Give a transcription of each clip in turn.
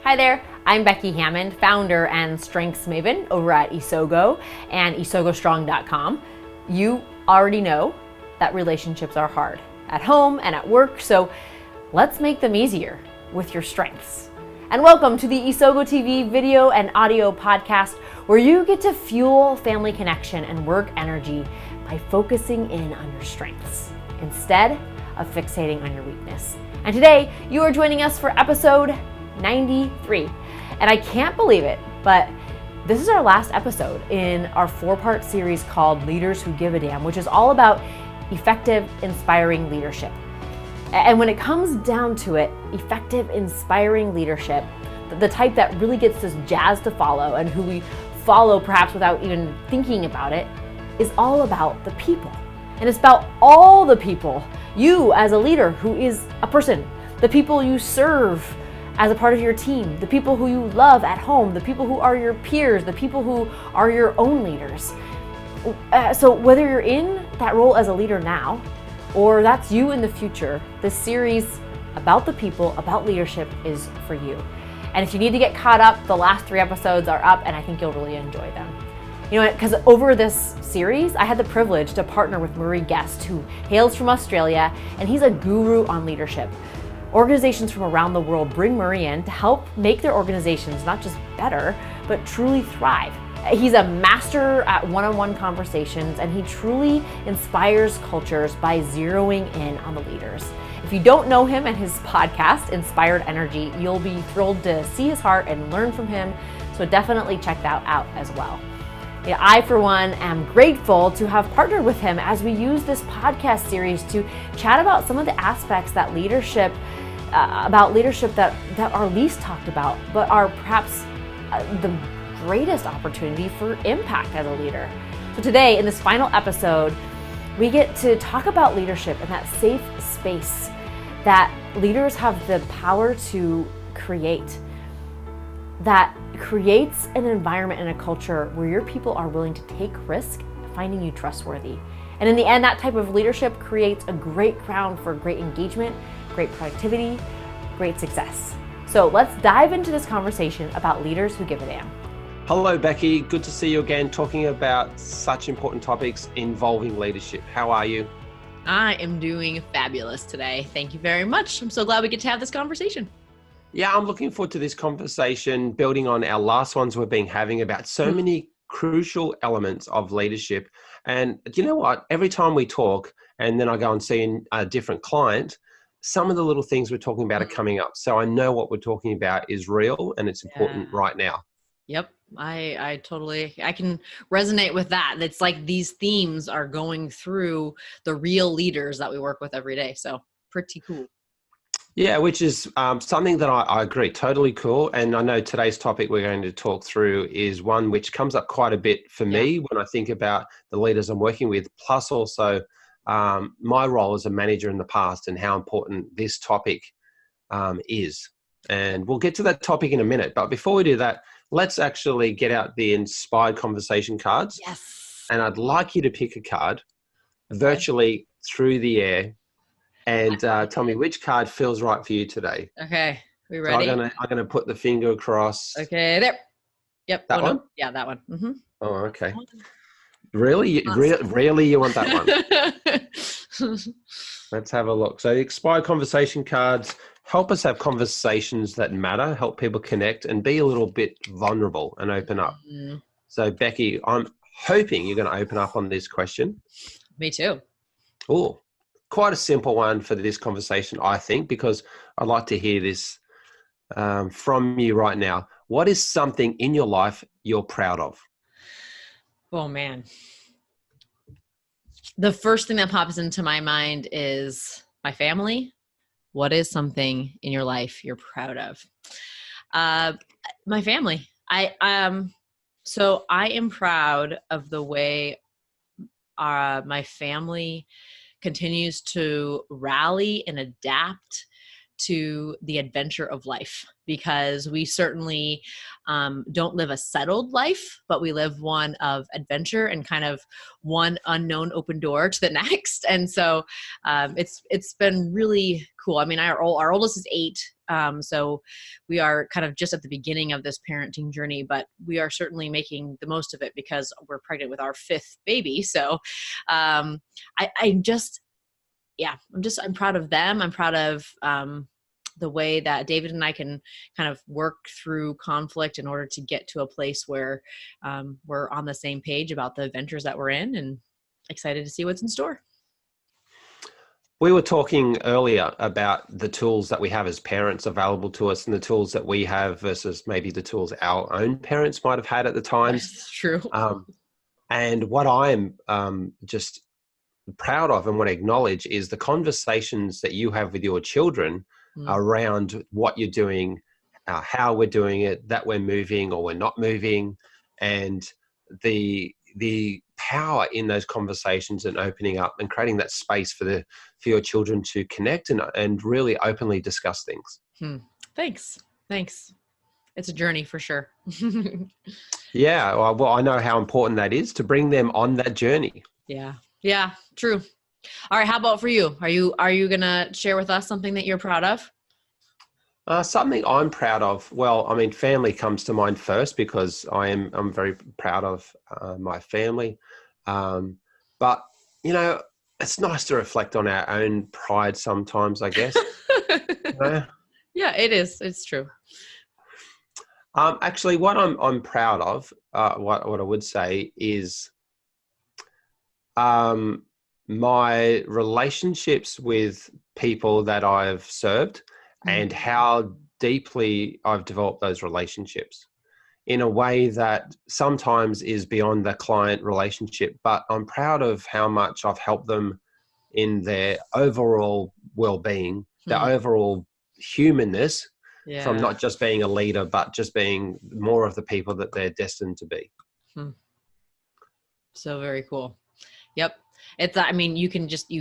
Hi there, I'm Becky Hammond, founder and strengths maven over at Isogo and isogostrong.com. You already know that relationships are hard at home and at work, so let's make them easier with your strengths. And welcome to the Isogo TV video and audio podcast, where you get to fuel family connection and work energy by focusing in on your strengths instead of fixating on your weakness. And today, you are joining us for episode 93. And I can't believe it, but this is our last episode in our 4-part series called Leaders Who Give a Damn, which is all about effective, inspiring leadership. And when it comes down to it, effective, inspiring leadership, the type that really gets us jazzed to follow and who we follow perhaps without even thinking about it, is all about the people. And it's about all the people, you as a leader who is a person, the people you serve as a part of your team, the people who you love at home, the people who are your peers, the people who are your own leaders. So whether you're in that role as a leader now, or that's you in the future, this series about the people, about leadership is for you. And if you need to get caught up, the last 3 episodes are up and I think you'll really enjoy them. You know, because over this series, I had the privilege to partner with Murray Guest, who hails from Australia, and he's a guru on leadership. Organizations from around the world bring Murray in to help make their organizations not just better, but truly thrive. He's a master at one-on-one conversations, and he truly inspires cultures by zeroing in on the leaders. If you don't know him and his podcast, Inspired Energy, you'll be thrilled to see his heart and learn from him, so definitely check that out as well. I, for one, am grateful to have partnered with him as we use this podcast series to chat about some of the aspects that leadership that are least talked about, but are perhaps the greatest opportunity for impact as a leader. So today, in this final episode, we get to talk about leadership in that safe space that leaders have the power to create, that creates an environment and a culture where your people are willing to take risk, finding you trustworthy. And in the end, that type of leadership creates a great ground for great engagement, great productivity, great success. So let's dive into this conversation about leaders who give a damn. Hello, Becky. Good to see you again, talking about such important topics involving leadership. How are you? I am doing fabulous today. Thank you very much. I'm so glad we get to have this conversation. Yeah, I'm looking forward to this conversation, building on our last ones we've been having about so many crucial elements of leadership. And you know what? Every time we talk, and then I go and see a different client, some of the little things we're talking about are coming up. So I know what we're talking about is real and it's important right now. Yep. I can resonate with that. It's like these themes are going through the real leaders that we work with every day. So pretty cool. Yeah, which is something that I agree, totally cool. And I know today's topic we're going to talk through is one which comes up quite a bit for me when I think about the leaders I'm working with, plus also my role as a manager in the past and how important this topic is. And we'll get to that topic in a minute. But before we do that, let's actually get out the inspired conversation cards. Yes. And I'd like you to pick a card virtually through the air. And tell me which card feels right for you today. Okay, we ready? So I'm gonna put the finger across. Okay, there. Yep. That one? No. Yeah, that one. Mm-hmm. Oh, okay. Really? Really you want that one? Let's have a look. So expired conversation cards help us have conversations that matter, help people connect and be a little bit vulnerable and open up. Mm. So Becky, I'm hoping you're going to open up on this question. Me too. Oh. Quite a simple one for this conversation, I think, because I'd like to hear this from you right now. What is something in your life you're proud of? Oh, man. The first thing that pops into my mind is my family. What is something in your life you're proud of? My family. So I am proud of the way my family continues to rally and adapt to the adventure of life, because we certainly don't live a settled life, but we live one of adventure and kind of one unknown open door to the next. And so it's been really cool. I mean, our oldest is 8 So we are kind of just at the beginning of this parenting journey, but we are certainly making the most of it because we're pregnant with our 5th baby. So I just, yeah, I'm proud of them. I'm proud of the way that David and I can kind of work through conflict in order to get to a place where we're on the same page about the adventures that we're in, and excited to see what's in store. We were talking earlier about the tools that we have as parents available to us and the tools that we have versus maybe the tools our own parents might have had at the times. That's true. And what I'm just proud of and want to acknowledge is the conversations that you have with your children around what you're doing, how we're doing it, that we're moving or we're not moving, and the power in those conversations and opening up and creating that space for your children to connect and really openly discuss things. Thanks. It's a journey for sure. Yeah, well, I know how important that is to bring them on that journey. Yeah, true. All right, how about for you? Are you gonna share with us something that you're proud of? Something I'm proud of. Well, I mean, family comes to mind first because I'm very proud of my family. But it's nice to reflect on our own pride sometimes, I guess. Yeah, it is. It's true. Actually, what I'm proud of, what I would say is my relationships with people that I've served and how deeply I've developed those relationships in a way that sometimes is beyond the client relationship, but I'm proud of how much I've helped them in their overall well-being, their overall humanness, from not just being a leader, but just being more of the people that they're destined to be. So very cool. Yep. I mean, you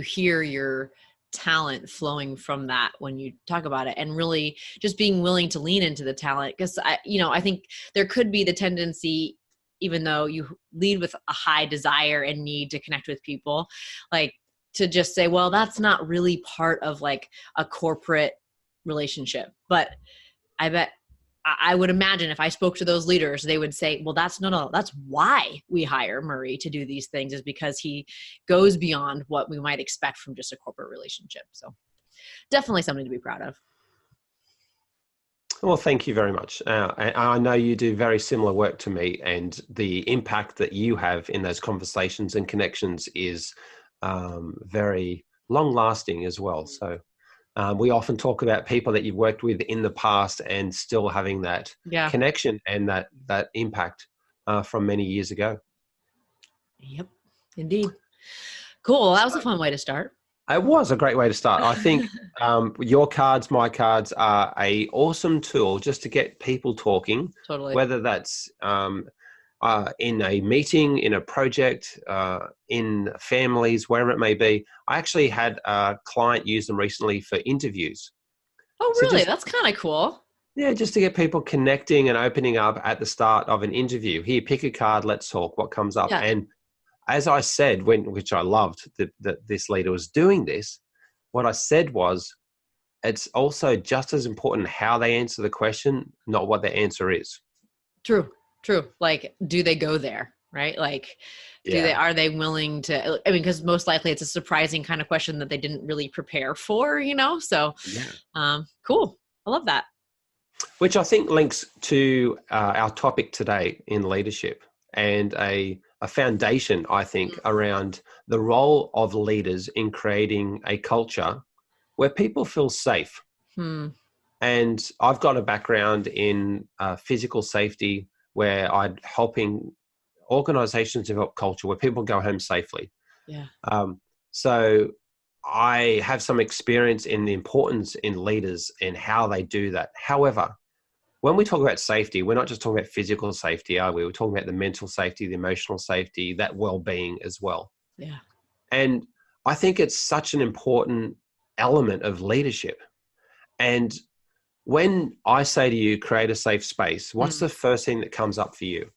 hear your talent flowing from that when you talk about it, and really just being willing to lean into the talent. Because I think there could be the tendency, even though you lead with a high desire and need to connect with people, like to just say, well, that's not really part of like a corporate relationship. But I would imagine if I spoke to those leaders, they would say, well, that's why we hire Murray to do these things, is because he goes beyond what we might expect from just a corporate relationship. So definitely something to be proud of. Well, thank you very much. I know you do very similar work to me, and the impact that you have in those conversations and connections is very long lasting as well. So we often talk about people that you've worked with in the past and still having that connection and that impact from many years ago. Yep, indeed. Cool. That was a fun way to start. It was a great way to start. I think your cards, my cards are a awesome tool just to get people talking. Totally. Whether that's in a meeting, in a project, in families, wherever it may be. I actually had a client use them recently for interviews. Oh, really? That's kind of cool. Yeah, just to get people connecting and opening up at the start of an interview. Here, pick a card, let's talk, what comes up. Yeah. And as I said, which I loved that this leader was doing this, what I said was, it's also just as important how they answer the question, not what the answer is. True. Like, do they go there? Right? Like, are they willing to, I mean, because most likely it's a surprising kind of question that they didn't really prepare for, So, cool. I love that. Which I think links to our topic today in leadership, and a foundation, I think, around the role of leaders in creating a culture where people feel safe. And I've got a background in physical safety, where I'm helping organizations develop culture where people go home safely. So I have some experience in the importance in leaders and how they do that. However, when we talk about safety, we're not just talking about physical safety, are we? We're talking about the mental safety, the emotional safety, that well-being as well. Yeah. And I think it's such an important element of leadership. And when I say to you, create a safe space, what's the first thing that comes up for you?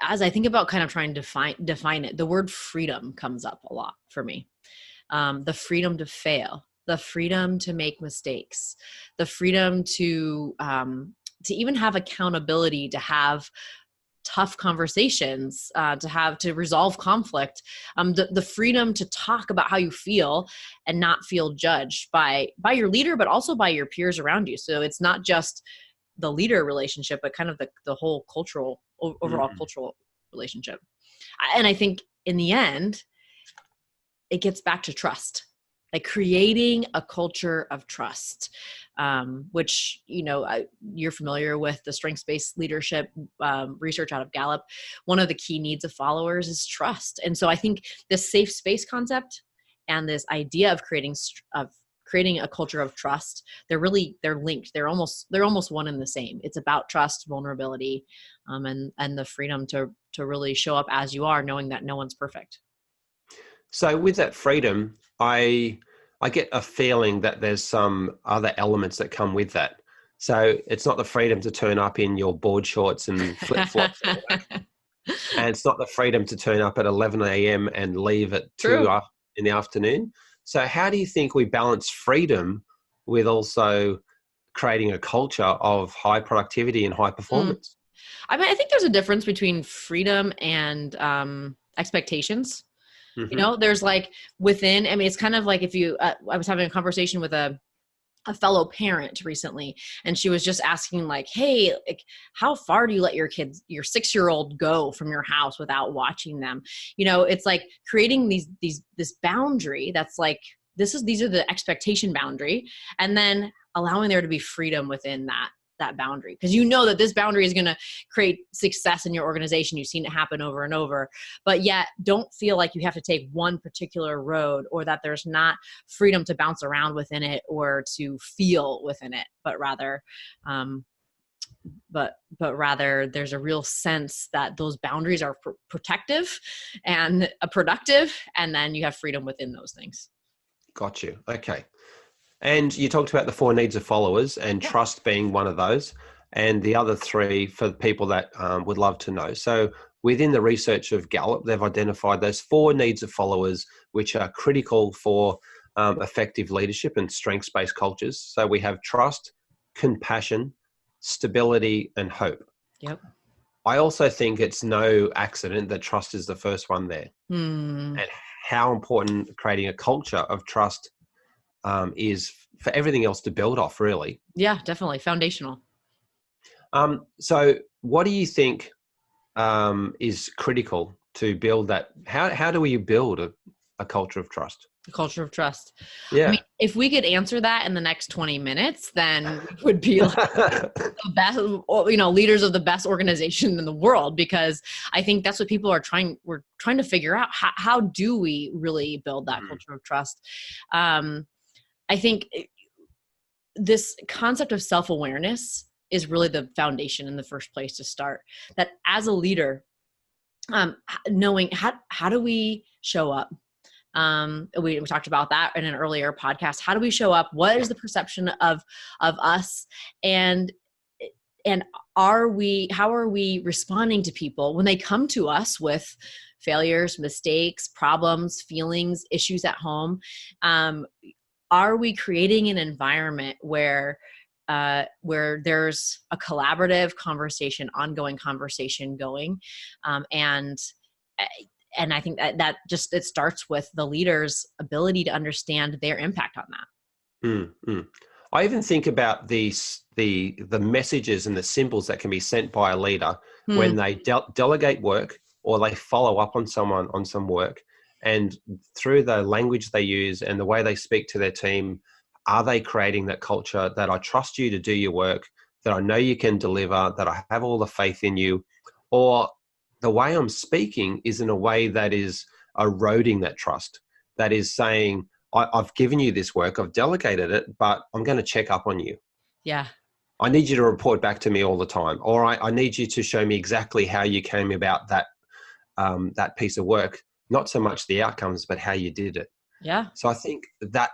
As I think about kind of trying to define it, the word freedom comes up a lot for me. The freedom to fail, the freedom to make mistakes, the freedom to even have accountability, to have tough conversations, to resolve conflict, the freedom to talk about how you feel and not feel judged by your leader, but also by your peers around you. So it's not just the leader relationship, but kind of the whole overall cultural relationship. And I think in the end, it gets back to trust, like creating a culture of trust, which, you're familiar with the strengths-based leadership research out of Gallup. One of the key needs of followers is trust. And so I think this safe space concept and this idea of creating a culture of trust, they're linked. They're almost one and the same. It's about trust, vulnerability, and the freedom to really show up as you are, knowing that no one's perfect. So with that freedom, I get a feeling that there's some other elements that come with that. So it's not the freedom to turn up in your board shorts and flip-flops. And it's not the freedom to turn up at 11 a.m. and leave at 2 in the afternoon. So how do you think we balance freedom with also creating a culture of high productivity and high performance? I mean, I think there's a difference between freedom and expectations. Mm-hmm. There's like within, I mean, it's kind of like if you, I was having a conversation with a fellow parent recently, and she was just asking like, hey, like, how far do you let your 6-year-old go from your house without watching them? It's like creating this boundary that's like, these are the expectation boundary, and then allowing there to be freedom within that boundary, because that this boundary is going to create success in your organization. You've seen it happen over and over, but yet don't feel like you have to take one particular road, or that there's not freedom to bounce around within it or to feel within it, but rather there's a real sense that those boundaries are protective and productive, and then you have freedom within those things. Got you. Okay. And you talked about the 4 needs of followers, and trust being one of those, and the other 3 for people that would love to know. So within the research of Gallup, they've identified those 4 needs of followers, which are critical for effective leadership and strengths-based cultures. So we have trust, compassion, stability, and hope. Yep. I also think it's no accident that trust is the first one there. And how important creating a culture of trust is for everything else to build off, really. Yeah, definitely. Foundational. So what do you think is critical to build that? How do we build a culture of trust? A culture of trust. Yeah. I mean, if we could answer that in the next 20 minutes, then we would be like the best, leaders of the best organization in the world, because I think that's what people we're trying to figure out. How do we really build that culture of trust? I think this concept of self-awareness is really the foundation in the first place to start. That as a leader, knowing how do we show up? We talked about that in an earlier podcast. How do we show up? What is the perception of us? And how are we responding to people when they come to us with failures, mistakes, problems, feelings, issues at home? Are we creating an environment where there's a collaborative conversation, ongoing conversation going, and I think that just, it starts with the leader's ability to understand their impact on that. I even think about the messages and the symbols that can be sent by a leader when they delegate work, or they follow up on someone on some work, and through the language they use and the way they speak to their team, are they creating that culture that I trust you to do your work, that I know you can deliver, that I have all the faith in you? Or the way I'm speaking is in a way that is eroding that trust, that is saying, I've given you this work, I've delegated it, but I'm going to check up on you. Yeah. I need you to report back to me all the time, or I need you to show me exactly how you came about that piece of work, not so much the outcomes, but how you did it. Yeah. So I think that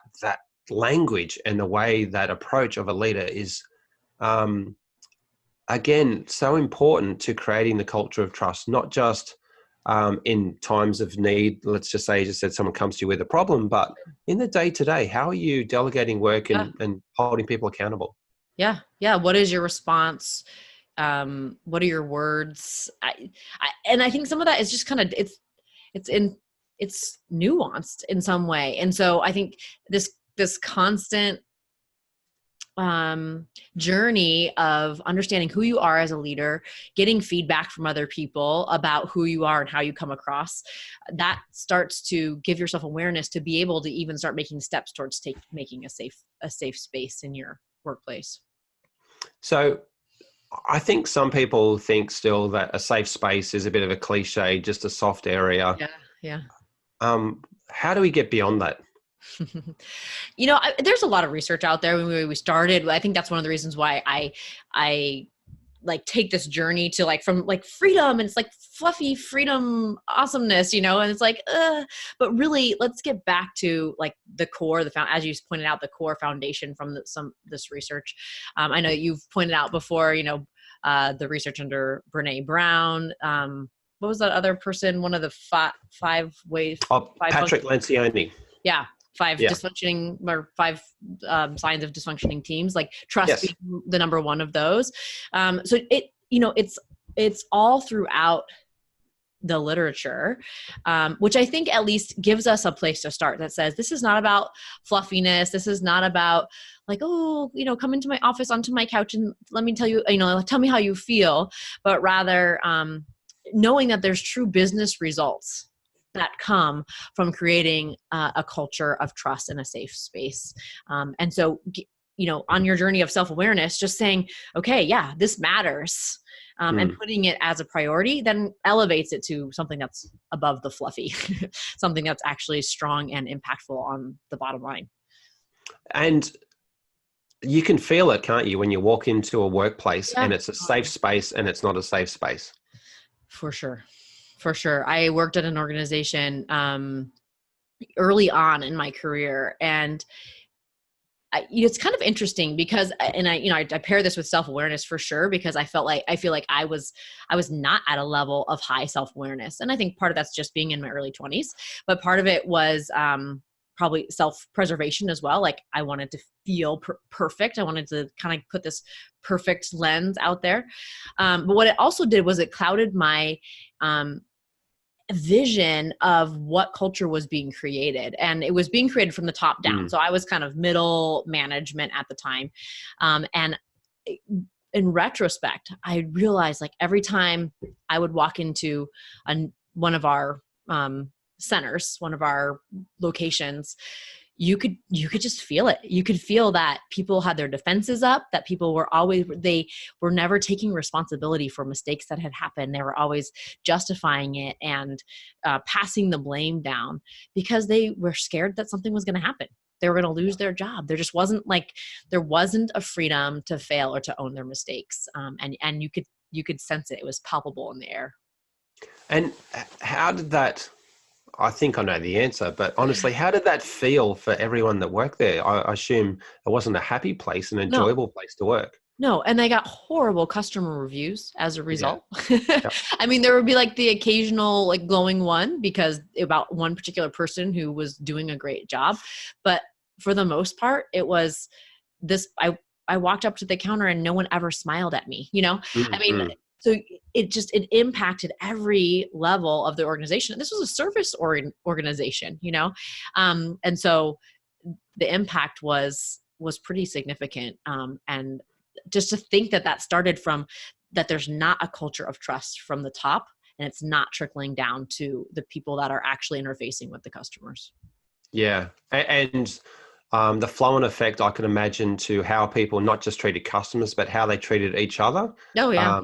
language and the way, that approach of a leader is, again, so important to creating the culture of trust, not just in times of need. Let's just say, you just said someone comes to you with a problem, but in the day to day, how are you delegating work and holding people accountable? Yeah. Yeah. What is your response? What are your words? And I think some of that is just kind of, it's nuanced in some way. And so I think this constant journey of understanding who you are as a leader, getting feedback from other people about who you are and how you come across, that starts to give yourself awareness to be able to even start making steps towards making a safe space in your workplace. So I think some people think still that a safe space is a bit of a cliche, just a soft area. Yeah. Yeah. How do we get beyond that? There's a lot of research out there. When we started, I think that's one of the reasons why I like take this journey to from freedom, and it's like fluffy freedom awesomeness, and it's like, but really let's get back to like the core, as you pointed out, the core foundation from this research. I know you've pointed out before, the research under Brene Brown. What was that other person? One of the five ways. Patrick Lencioni. Yeah. Five dysfunctioning or 5 signs of dysfunctioning teams, like trust being the number one of those. So it's all throughout the literature, which I think at least gives us a place to start that says, this is not about fluffiness. This is not about like, come into my office, onto my couch and let me tell you, tell me how you feel, but rather knowing that there's true business results that come from creating a culture of trust and a safe space. And so, on your journey of self-awareness, just saying, okay, yeah, this matters. And putting it as a priority then elevates it to something that's above the fluffy, something that's actually strong and impactful on the bottom line. And you can feel it, can't you, when you walk into a workplace and it's a safe space and it's not a safe space? For sure. For sure. I worked at an organization early on in my career, and it's kind of interesting because, and I pair this with self-awareness for sure, because I feel like I was not at a level of high self-awareness. And I think part of that's just being in my early 20s, but part of it was probably self-preservation as well. Like I wanted to feel perfect. I wanted to kind of put this perfect lens out there. But what it also did was it clouded my vision of what culture was being created, and it was being created from the top down. So I was kind of middle management at the time. And in retrospect, I realized like every time I would walk into one of our centers, one of our locations, you could just feel it. You could feel that people had their defenses up, that people were they were never taking responsibility for mistakes that had happened. They were always justifying it and passing the blame down because they were scared that something was going to happen. They were going to lose their job. There just wasn't a freedom to fail or to own their mistakes. And you could sense it. It was palpable in the air. And how did that, I think I know the answer, but honestly, how did that feel for everyone that worked there? I assume it wasn't a happy place, an enjoyable place to work. No, and they got horrible customer reviews as a result. Yeah. I mean, there would be like the occasional like glowing one because about one particular person who was doing a great job. But for the most part, it was this, I walked up to the counter and no one ever smiled at me, I mean, so it impacted every level of the organization. This was a service organization, and so the impact was pretty significant. And just to think that started from that, there's not a culture of trust from the top, and it's not trickling down to the people that are actually interfacing with the customers. Yeah, and the flow-on effect, I can imagine, to how people not just treated customers, but how they treated each other. Oh yeah.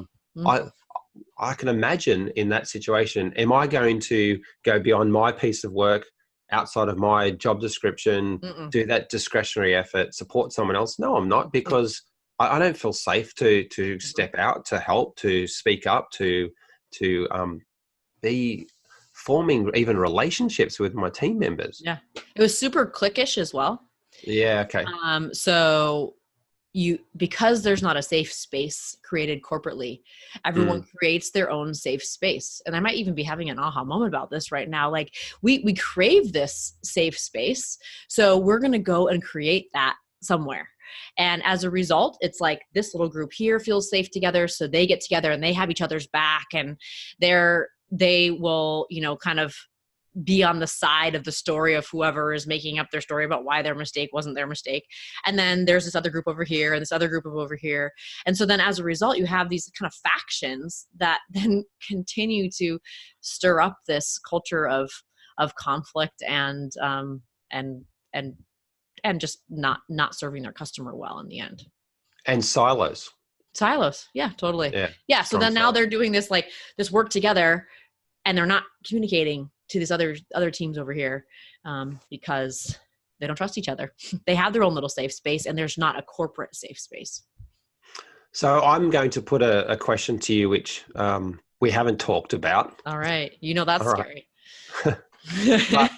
I can imagine in that situation, am I going to go beyond my piece of work outside of my job description, do that discretionary effort, support someone else? No, I'm not, because I don't feel safe to step out, to help, to speak up, to be forming even relationships with my team members. Yeah. It was super cliquish as well. Yeah. Okay. So because there's not a safe space created corporately, everyone creates their own safe space. And I might even be having an aha moment about this right now. Like we crave this safe space. So we're going to go and create that somewhere. And as a result, it's like this little group here feels safe together. So they get together and they have each other's back, and they will, kind of be on the side of the story of whoever is making up their story about why their mistake wasn't their mistake. And then there's this other group over here and this other group over here. And so then as a result, you have these kind of factions that then continue to stir up this culture of conflict and just not serving their customer well in the end. And silos. Yeah, totally. Yeah. So then now they're doing this work together, and they're not communicating to these other teams over here because they don't trust each other. They have their own little safe space, and there's not a corporate safe space. So I'm going to put a question to you, which we haven't talked about. All right. That's All scary. But,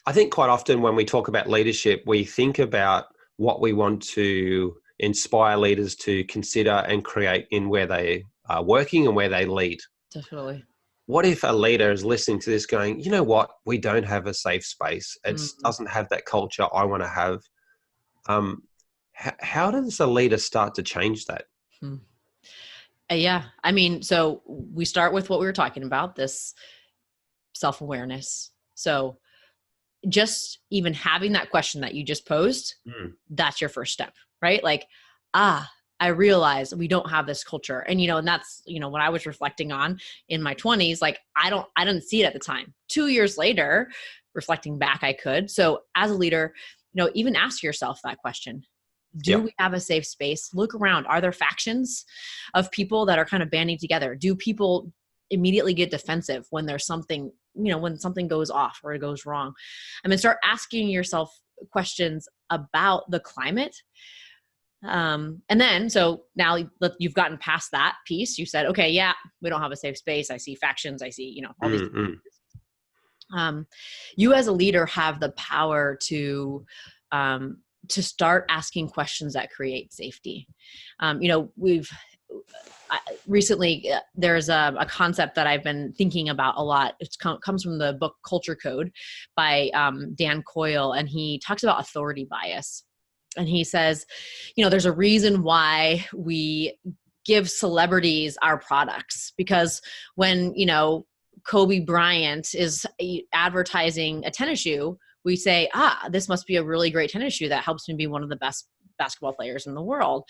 I think quite often when we talk about leadership, we think about what we want to inspire leaders to consider and create in where they are working and where they lead. Definitely. What if a leader is listening to this going, you know what, we don't have a safe space. It doesn't have that culture I want to have. How does a leader start to change that? Yeah. I mean, so we start with what we were talking about, this self-awareness. So just even having that question that you just posed, that's your first step, right? Like, I realize we don't have this culture. And, and that's, what I was reflecting on in my 20s, like, I didn't see it at the time. 2 years later, reflecting back, I could. So as a leader, even ask yourself that question. Do we have a safe space? Look around. Are there factions of people that are kind of banding together? Do people immediately get defensive when there's something, when something goes off or it goes wrong? I mean, start asking yourself questions about the climate. And then, so now you've gotten past that piece. You said, okay, yeah, we don't have a safe space. I see factions. I see, all these. You as a leader have the power to start asking questions that create safety. Recently, there's a concept that I've been thinking about a lot. It comes from the book Culture Code by Dan Coyle, and he talks about authority bias. And he says, there's a reason why we give celebrities our products, because when, Kobe Bryant is advertising a tennis shoe, we say, this must be a really great tennis shoe that helps me be one of the best basketball players in the world.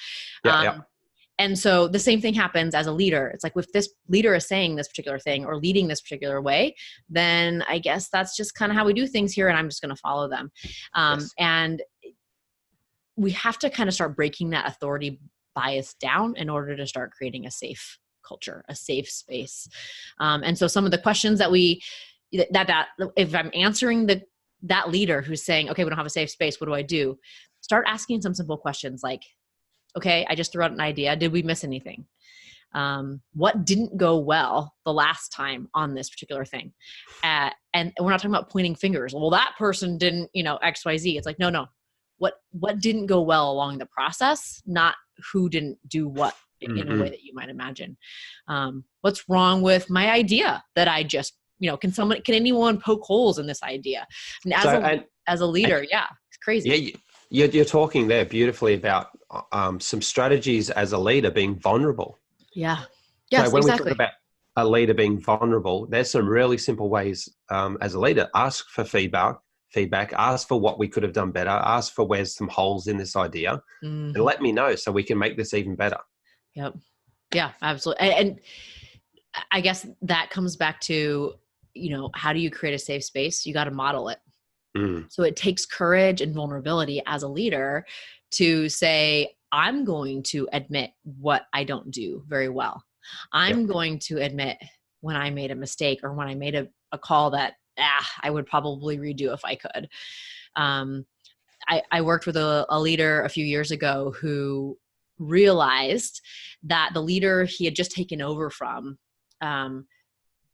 And so the same thing happens as a leader. It's like, if this leader is saying this particular thing or leading this particular way, then I guess that's just kind of how we do things here, and I'm just going to follow them. And we have to kind of start breaking that authority bias down in order to start creating a safe culture, a safe space. And so some of the questions that if I'm answering that leader who's saying, okay, we don't have a safe space, what do I do? Start asking some simple questions like, okay, I just threw out an idea. Did we miss anything? What didn't go well the last time on this particular thing? And we're not talking about pointing fingers. Well, that person didn't, X, Y, Z. It's like, no. What didn't go well along the process, not who didn't do what in a way that you might imagine. What's wrong with my idea that I just, can anyone poke holes in this idea? And as a leader, it's crazy. Yeah, you're talking there beautifully about some strategies as a leader being vulnerable. Yeah. Yes, so when exactly. we talk about a leader being vulnerable, there's some really simple ways as a leader. Ask for feedback, ask for what we could have done better, ask for where's some holes in this idea, and let me know so we can make this even better. Yep. Yeah, absolutely. And I guess that comes back to, how do you create a safe space? You got to model it. So it takes courage and vulnerability as a leader to say, I'm going to admit what I don't do very well. I'm going to admit when I made a mistake or when I made a call that I would probably redo if I could. I worked with a leader a few years ago who realized that the leader he had just taken over from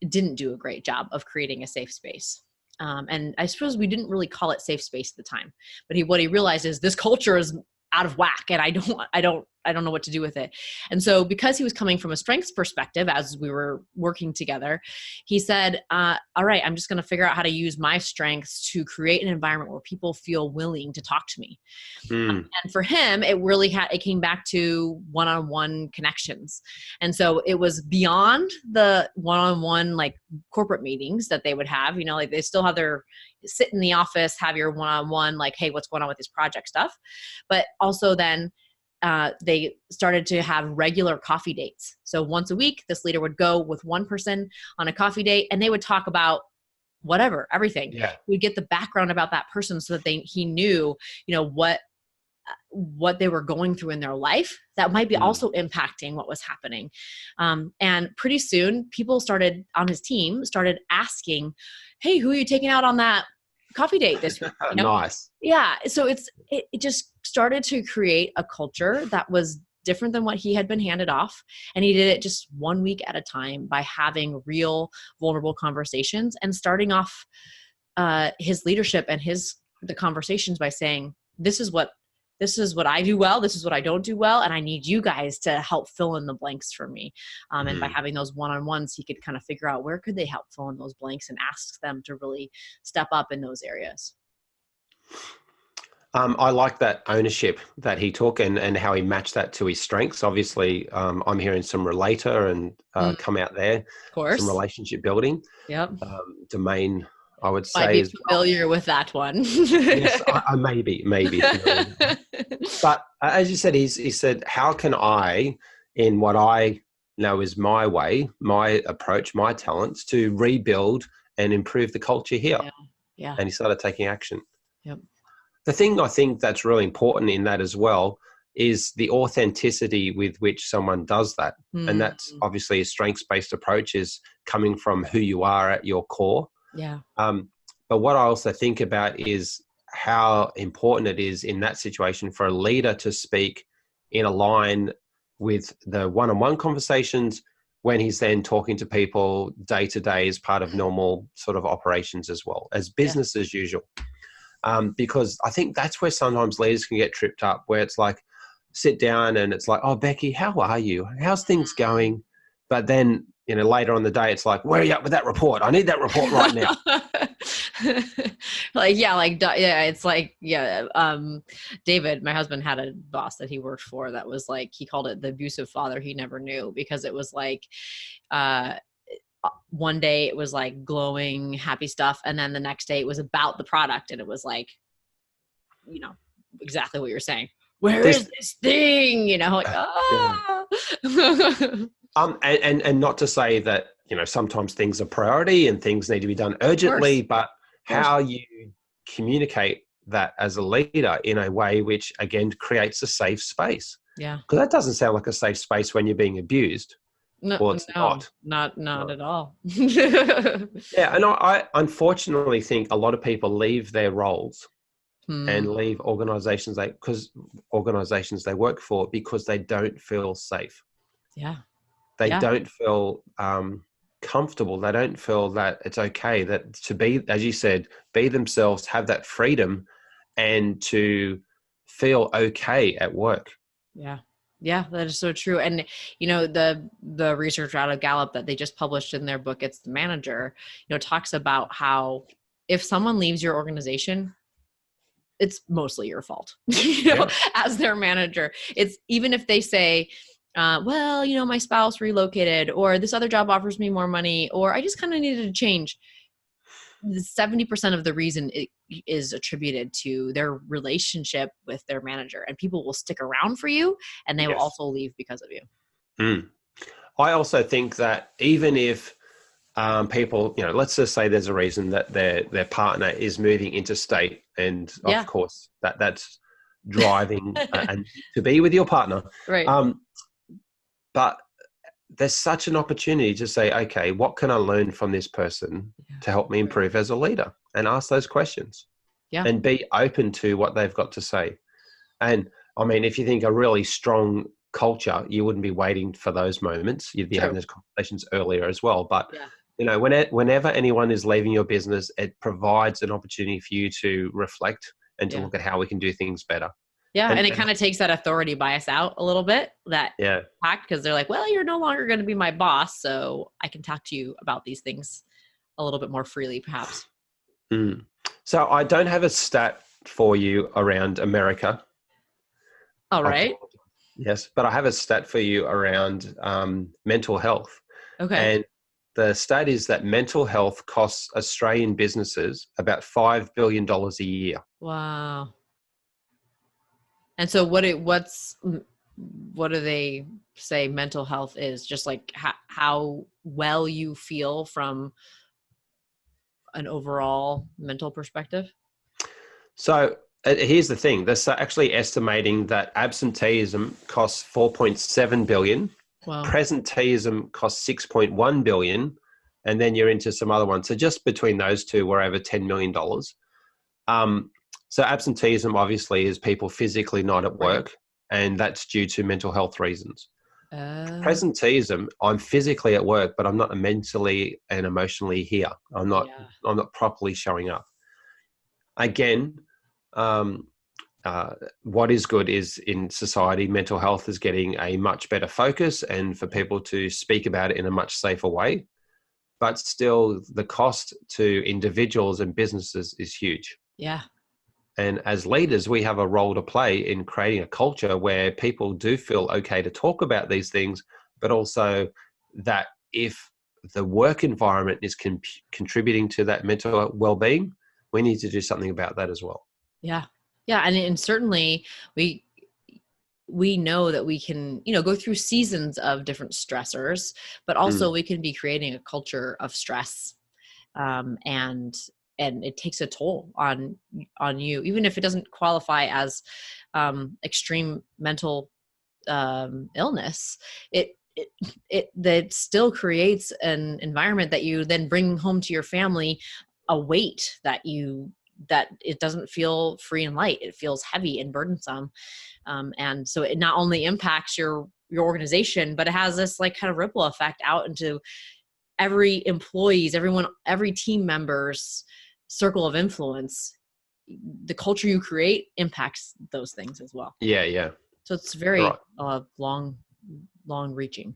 didn't do a great job of creating a safe space. And I suppose we didn't really call it safe space at the time, but what he realized is this culture is out of whack, and I don't know what to do with it. And so because he was coming from a strengths perspective, as we were working together, he said, all right, I'm just going to figure out how to use my strengths to create an environment where people feel willing to talk to me. And for him, it really it came back to one-on-one connections. And so it was beyond the one-on-one like corporate meetings that they would have, like they still have their sit in the office, have your one-on-one, like, hey, what's going on with this project stuff. But also then they started to have regular coffee dates. So once a week, this leader would go with one person on a coffee date, and they would talk about whatever, everything. Yeah. We'd get the background about that person so that he knew, what they were going through in their life that might be also impacting what was happening. And pretty soon people on his team started asking, hey, who are you taking out on that coffee date this week? Nice. Yeah. So it just started to create a culture that was different than what he had been handed off. And he did it just 1 week at a time by having real vulnerable conversations and starting off his leadership and the conversations by saying, this is what I do well. This is what I don't do well. And I need you guys to help fill in the blanks for me. And by having those one-on-ones, he could kind of figure out where could they help fill in those blanks and ask them to really step up in those areas. I like that ownership that he took and how he matched that to his strengths. Obviously, I'm hearing some relator and come out there. Of course. Some relationship building. Yep. Domain, I would say. Might be familiar with that one. Yes, I maybe. But as you said, he said, how can I, in what I know is my way, my approach, my talents, to rebuild and improve the culture here? Yeah. And he started taking action. Yep. The thing I think that's really important in that as well is the authenticity with which someone does that. And that's obviously a strengths-based approach, is coming from who you are at your core. Yeah. But what I also think about is how important it is in that situation for a leader to speak in a line with the one-on-one conversations when he's then talking to people day to day as part of normal sort of operations as well, as business as usual. Because I think that's where sometimes leaders can get tripped up, where it's like, sit down and it's like, oh, Becky, how are you? How's things going? But then, later on the day, it's like, where are you at with that report? I need that report right now. David, my husband, had a boss that he worked for that was like, he called it the abusive father he never knew, because it was like, one day it was like glowing, happy stuff. And then the next day it was about the product. And it was like, exactly what you're saying. Where is this thing? And not to say that, sometimes things are priority and things need to be done urgently, but how you communicate that as a leader in a way which, again, creates a safe space. Yeah. Because that doesn't sound like a safe space when you're being abused. No, well, it's not at all. Yeah. And I unfortunately think a lot of people leave their roles and leave organizations they work for because they don't feel safe. Yeah. They don't feel comfortable. They don't feel that it's okay that to be, as you said, be themselves, have that freedom, and to feel okay at work. Yeah. Yeah, that is so true. And, the research out of Gallup that they just published in their book, It's the Manager, talks about how if someone leaves your organization, it's mostly your fault, as their manager. It's even if they say, my spouse relocated, or this other job offers me more money, or I just kind of needed to change. 70% of the reason is attributed to their relationship with their manager, and people will stick around for you and they will also leave because of you. I also think that even if people, let's just say there's a reason that their partner is moving interstate, and of course that's driving and to be with your partner. Right. But there's such an opportunity to say, okay, what can I learn from this person to help me improve as a leader, and ask those questions and be open to what they've got to say. And I mean, if you think a really strong culture, you wouldn't be waiting for those moments. You'd be having those conversations earlier as well. But, whenever anyone is leaving your business, it provides an opportunity for you to reflect and to look at how we can do things better. Yeah. And it And kind of takes that authority bias out a little bit, that yeah. fact, because they're like, well, you're no longer going to be my boss. So I can talk to you about these things a little bit more freely, perhaps. Mm. So I don't have a stat for you around America. All right. Yes, but I have a stat for you around mental health. Okay. And the stat is that mental health costs Australian businesses about $5 billion a year. Wow. And so what do they say mental health is? Just like how well you feel from an overall mental perspective? So here's the thing. They're actually estimating that absenteeism costs 4.7 billion, Wow. presenteeism costs 6.1 billion, and then you're into some other ones. So just between those two, we're over $10 million. So absenteeism obviously is people physically not at Right. work, and that's due to mental health reasons. Uh, Presenteeism, I'm physically at work, but I'm not mentally and emotionally here. I'm not properly showing up. Again, um, what is good is in society, mental health is getting a much better focus and for people to speak about it in a much safer way. But still, the cost to individuals and businesses is huge. yeah. And as leaders, we have a role to play in creating a culture where people do feel okay to talk about these things, but also that if the work environment is contributing to that mental well-being, we need to do something about that as well. Yeah. Yeah. And certainly we know that we can, go through seasons of different stressors, but also we can be creating a culture of stress. And it takes a toll on you, even if it doesn't qualify as extreme mental illness. That still creates an environment that you then bring home to your family, a weight that it doesn't feel free and light. It feels heavy and burdensome. And so it not only impacts your organization, but it has this like kind of ripple effect out into every employee's, every team member's circle of influence. The culture you create impacts those things as well. Yeah. So it's very Right. long reaching.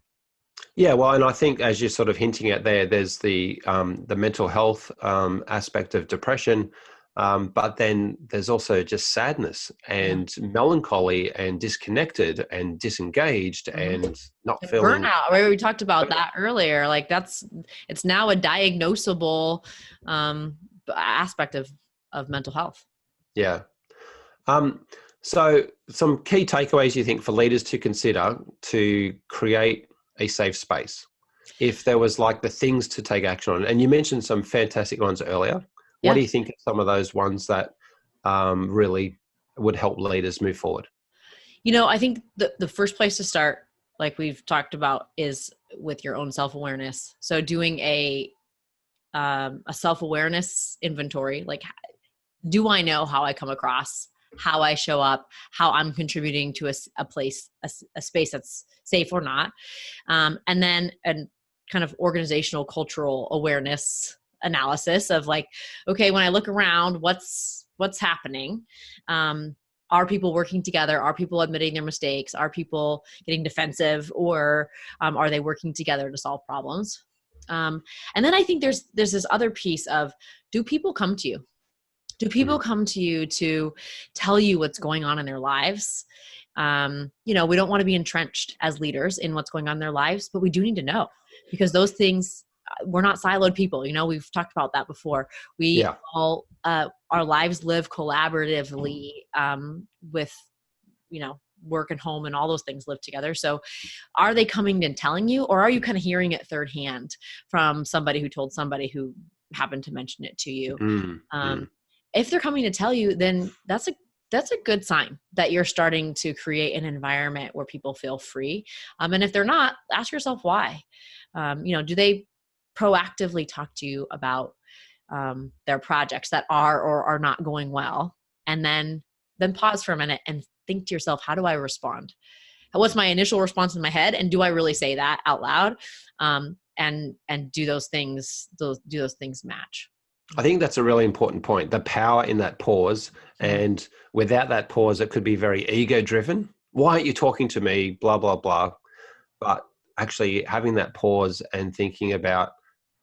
Yeah, well, and I think as you're sort of hinting at there's the mental health aspect of depression, but then there's also just sadness and melancholy and disconnected and disengaged and not feeling burnout. Right? We talked about that earlier. Like it's now a diagnosable aspect of mental health. Yeah. So some key takeaways you think for leaders to consider to create a safe space, if there was like the things to take action on, and you mentioned some fantastic ones earlier. What do you think are some of those ones that really would help leaders move forward? I think the first place to start, like we've talked about, is with your own self-awareness. So doing a self-awareness inventory, like, do I know how I come across, how I show up, how I'm contributing to a place, a space that's safe or not. And then a kind of organizational cultural awareness analysis of like, okay, when I look around, what's happening? Are people working together? Are people admitting their mistakes? Are people getting defensive, or are they working together to solve problems? And then I think there's this other piece of, do people come to you? Do people come to you to tell you what's going on in their lives? We don't want to be entrenched as leaders in what's going on in their lives, but we do need to know, because those things, we're not siloed people. We've talked about that before. We all, our lives live collaboratively with, work and home and all those things live together. So are they coming and telling you, or are you kind of hearing it third hand from somebody who told somebody who happened to mention it to you? If they're coming to tell you, then that's a good sign that you're starting to create an environment where people feel free. And if they're not, ask yourself why. Do they proactively talk to you about their projects that are or are not going well? And then pause for a minute and think to yourself, how do I respond? What's my initial response in my head? And do I really say that out loud? And do those things match? I think that's a really important point. The power in that pause, and without that pause, it could be very ego-driven. Why aren't you talking to me? Blah, blah, blah. But actually having that pause and thinking about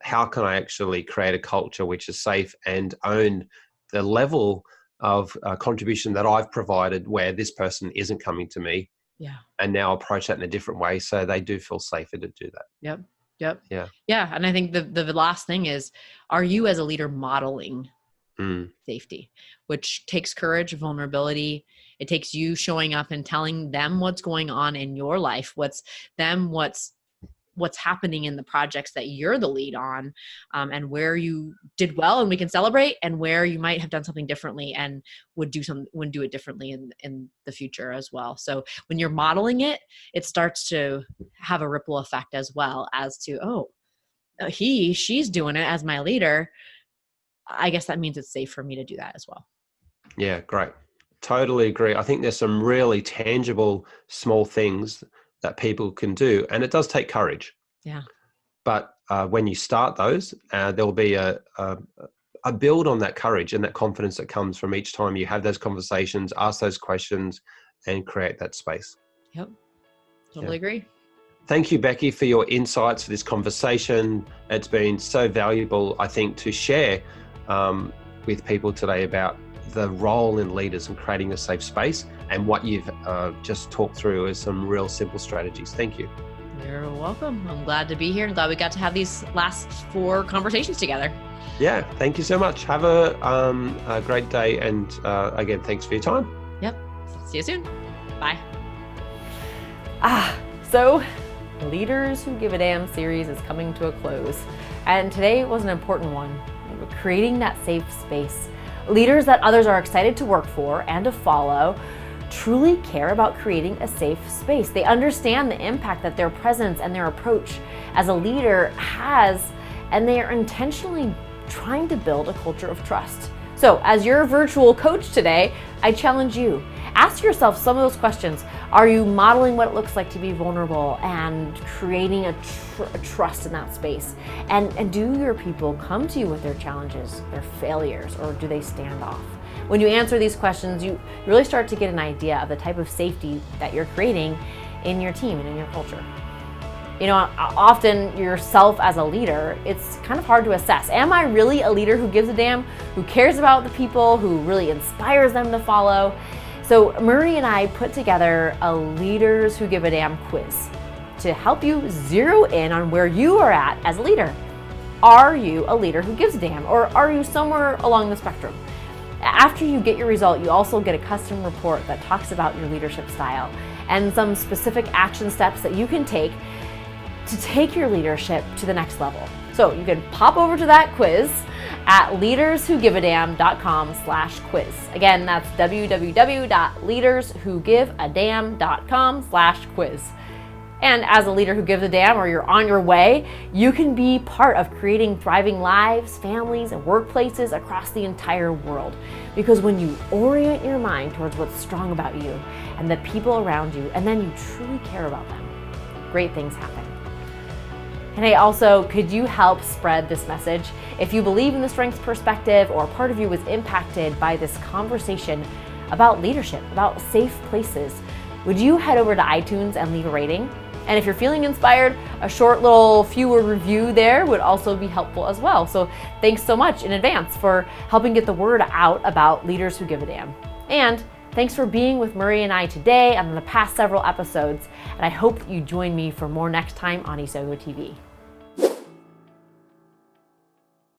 how can I actually create a culture which is safe and own the level of contribution that I've provided where this person isn't coming to me, Yeah. and now approach that in a different way so they do feel safer to do that. Yep. Yep. Yeah. Yeah. And I think the last thing is, are you as a leader modeling safety, which takes courage, vulnerability. It takes you showing up and telling them what's going on in your life, what's happening in the projects that you're the lead on, and where you did well and we can celebrate, and where you might have done something differently and would do it differently in the future as well. So when you're modeling it, it starts to have a ripple effect as well as to, she's doing it as my leader. I guess that means it's safe for me to do that as well. Yeah, great. Totally agree. I think there's some really tangible small things that people can do, and it does take courage. Yeah. But when you start those, there'll be a build on that courage and that confidence that comes from each time you have those conversations, ask those questions, and create that space. Yep. Totally agree. Thank you, Becky, for your insights for this conversation. It's been so valuable, I think, to share with people today about the role in leaders and creating a safe space, and what you've just talked through is some real simple strategies. Thank you. You're welcome. I'm glad to be here and glad we got to have these last 4 conversations together. Yeah, thank you so much. Have a great day, and again, thanks for your time. Yep. See you soon. Bye. So Leaders Who Give a Damn series is coming to a close, and today was an important one. Creating that safe space. Leaders that others are excited to work for and to follow truly care about creating a safe space. They understand the impact that their presence and their approach as a leader has, and they are intentionally trying to build a culture of trust. So as your virtual coach today, I challenge you. Ask yourself some of those questions. Are you modeling what it looks like to be vulnerable and creating a trust in that space? And do your people come to you with their challenges, their failures, or do they stand off? When you answer these questions, you really start to get an idea of the type of safety that you're creating in your team and in your culture. You know, often yourself as a leader, it's kind of hard to assess. Am I really a leader who gives a damn, who cares about the people, who really inspires them to follow? So Murray and I put together a Leaders Who Give a Damn quiz to help you zero in on where you are at as a leader. Are you a leader who gives a damn, or are you somewhere along the spectrum? After you get your result, you also get a custom report that talks about your leadership style and some specific action steps that you can take to take your leadership to the next level. So you can pop over to that quiz at leaderswhogiveadamn.com/quiz. Again, that's www.leaderswhogiveadamn.com/quiz. And as a leader who gives a damn, or you're on your way, you can be part of creating thriving lives, families, and workplaces across the entire world. Because when you orient your mind towards what's strong about you and the people around you, and then you truly care about them, great things happen. And hey, also, could you help spread this message? If you believe in the strengths perspective, or part of you was impacted by this conversation about leadership, about safe places, would you head over to iTunes and leave a rating? And if you're feeling inspired, a short little few-word review there would also be helpful as well. So thanks so much in advance for helping get the word out about Leaders Who Give a Damn. And thanks for being with Murray and I today and on the past several episodes. And I hope you join me for more next time on Isogo TV.